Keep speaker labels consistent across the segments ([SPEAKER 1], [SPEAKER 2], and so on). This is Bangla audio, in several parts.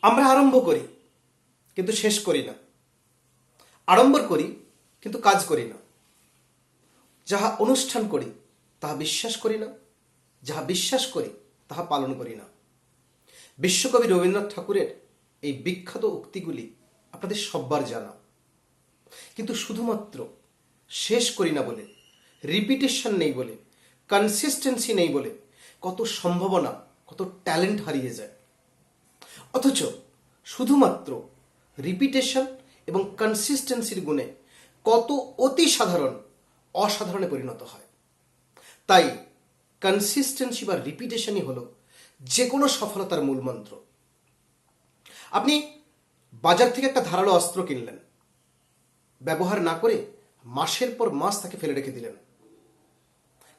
[SPEAKER 1] আমরা আরম্ভ করি কিন্তু শেষ করি না, আড়ম্বর করি কিন্তু কাজ করি না, যাহা অনুষ্ঠান করি তাহা বিশ্বাস করি না, যাহা বিশ্বাস করি তাহা পালন করি না। বিশ্বকবি রবীন্দ্রনাথ ঠাকুরের এই বিখ্যাত উক্তিগুলি আপনাদের সব্বার জানা, কিন্তু শুধুমাত্র শেষ করি না বলে, রিপিটেশন নেই বলে, কনসিস্টেন্সি নেই বলে কত সম্ভাবনা, কত ট্যালেন্ট হারিয়ে যায়। অথচ শুধুমাত্র রিপিটেশন এবং কনসিস্টেন্সির গুণে কত অতি সাধারণ অসাধারণে পরিণত হয়। তাই কনসিস্টেন্সি বা রিপিটেশনই হলো যে কোনো সফলতার মূল মন্ত্র। আপনি বাজার থেকে একটা ধারালো অস্ত্র কিনলেন, ব্যবহার না করে মাসের পর মাস তাকে ফেলে রেখে দিলেন।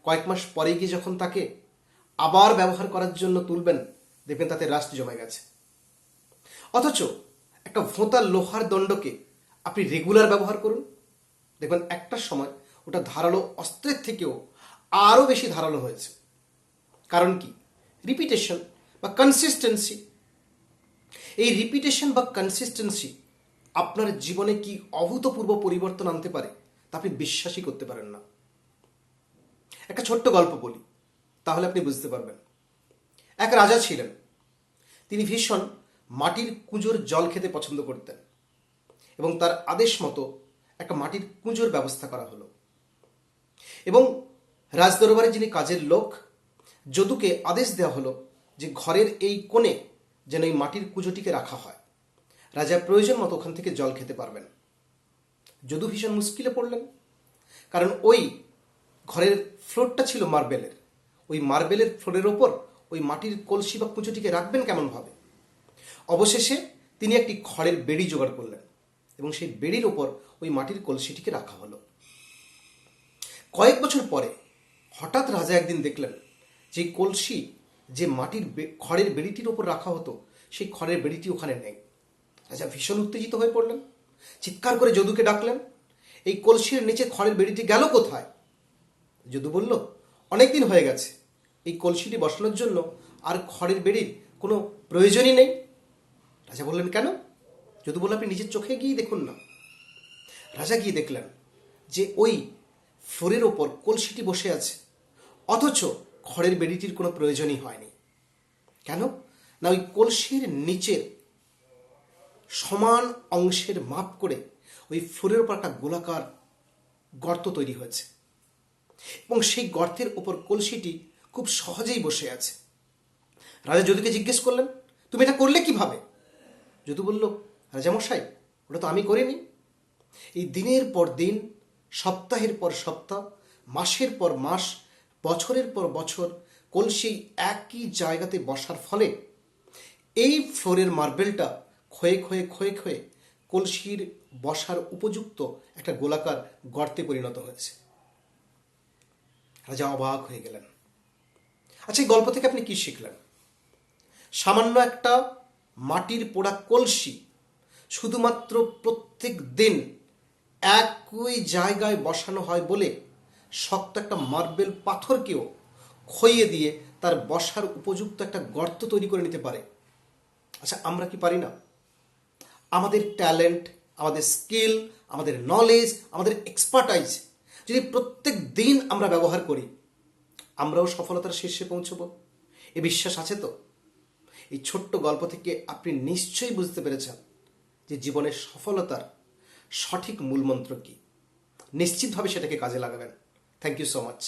[SPEAKER 1] কয়েক মাস পরে গিয়ে যখন তাকে আবার ব্যবহার করার জন্য তুলবেন, দেখবেন তাতে রাস্ট জমে গেছে। অথচ একটা ভোঁতা লোহার দণ্ডকে আপনি রেগুলার ব্যবহার করুন, দেখবেন একটা সময় ওটা ধারালো অস্ত্রের থেকেও আরও বেশি ধারালো হয়েছে। কারণ কি? রিপিটেশন বা কনসিস্টেন্সি। এই রিপিটেশন বা কনসিস্টেন্সি আপনার জীবনে কি অভূতপূর্ব পরিবর্তন আনতে পারে তা আপনি বিশ্বাসই করতে পারেন না। একটা ছোট্ট গল্প বলি, তাহলে আপনি বুঝতে পারবেন। এক রাজা ছিলেন, তিনি ভীষণ মাটির কুঁজোর জল খেতে পছন্দ করতেন এবং তার আদেশ মতো একটা মাটির কুঁজোর ব্যবস্থা করা হলো এবং রাজদরবারে যিনি কাজের লোক, যদুকে আদেশ দেওয়া হলো যে ঘরের এই কোণে যেন এই মাটির কুঁজোটিকে রাখা হয়, রাজা প্রয়োজন মতো ওখান থেকে জল খেতে পারবেন। যদু ভীষণ মুশকিলে পড়লেন, কারণ ওই ঘরের ফ্লোরটা ছিল মার্বেলের, ওই মার্বেলের ফ্লোরের ওপর ওই মাটির কলসি বা কুঁচোটিকে রাখবেন কেমনভাবে। অবশেষে তিনি একটি খড়ের বেড়ি জোগাড় করলেন এবং সেই বেড়ির ওপর ওই মাটির কলসিটিকে রাখা হলো। কয়েক বছর পরে হঠাৎ রাজা একদিন দেখলেন যে কলসি যে মাটির খড়ের বেড়িটির ওপর রাখা হতো, সেই খড়ের বেড়িটি ওখানে নেই। রাজা ভীষণ উত্তেজিত হয়ে পড়লেন, চিৎকার করে যদুকে ডাকলেন, এই কলসির নিচে খড়ের বেড়িটি গেল কোথায়? যদু বলল, অনেকদিন হয়ে গেছে, এই কলসিটি বসানোর জন্য আর খড়ের বেড়ির কোনো প্রয়োজনই নেই। রাজা বললেন, কেন? যদু বলল, আপনি নিজের চোখে গিয়ে দেখুন না। রাজা গিয়ে দেখলেন যে ওই ফ্লোরের ওপর কলসিটি বসে আছে, অথচ খড়ের বেড়িটির কোনো প্রয়োজনই হয়নি। কেন না, ওই কলসির নিচের সমান অংশের মাপ করে ওই ফ্লোরের ওপর একটা গোলাকার গর্ত তৈরি হয়েছে এবং সেই গর্তের ওপর কলসিটি খুব সহজেই বসে আছে। রাজা যদুকে জিজ্ঞেস করলেন, তুমি এটা করলে কিভাবে? যদু বলল, রাজামশাই, ওটা তো আমি করিনি। এই দিনের পর দিন, সপ্তাহের পর সপ্তাহ, মাসের পর মাস, বছরের পর বছর কলসি একই জায়গাতে বসার ফলে এই ফ্লোরের মার্বেলটা ক্ষয়ে ক্ষয়ে ক্ষয়ে ক্ষয়ে কলসির বসার উপযুক্ত একটা গোলাকার গর্তে পরিণত হয়েছে। রাজা অবাক হয়ে গেলেন। আচ্ছা, এই গল্প থেকে আপনি কি শিখলেন? সামান্য একটা মাটির পোড়া কলসি শুধুমাত্র প্রত্যেক দিন একই জায়গায় বসানো হয় বলে শক্ত একটা মার্বেল পাথরকেও ক্ষয়ে দিয়ে তার বসার উপযুক্ত একটা গর্ত তৈরি করে নিতে পারে। আচ্ছা, আমরা কি পারি না? আমাদের ট্যালেন্ট, আমাদের স্কিল, আমাদের নলেজ, আমাদের এক্সপার্টাইজ যদি প্রত্যেক দিন আমরা ব্যবহার করি, আমরাও সফলতার শীর্ষে পৌঁছব। এ বিশ্বাস আছে তো? এই ছোট্ট গল্প থেকে আপনি নিশ্চয়ই বুঝতে পেরেছেন যে জীবনের সফলতার সঠিক মূলমন্ত্র কী। নিশ্চিতভাবে সেটাকে কাজে লাগাবেন। Thank you so much.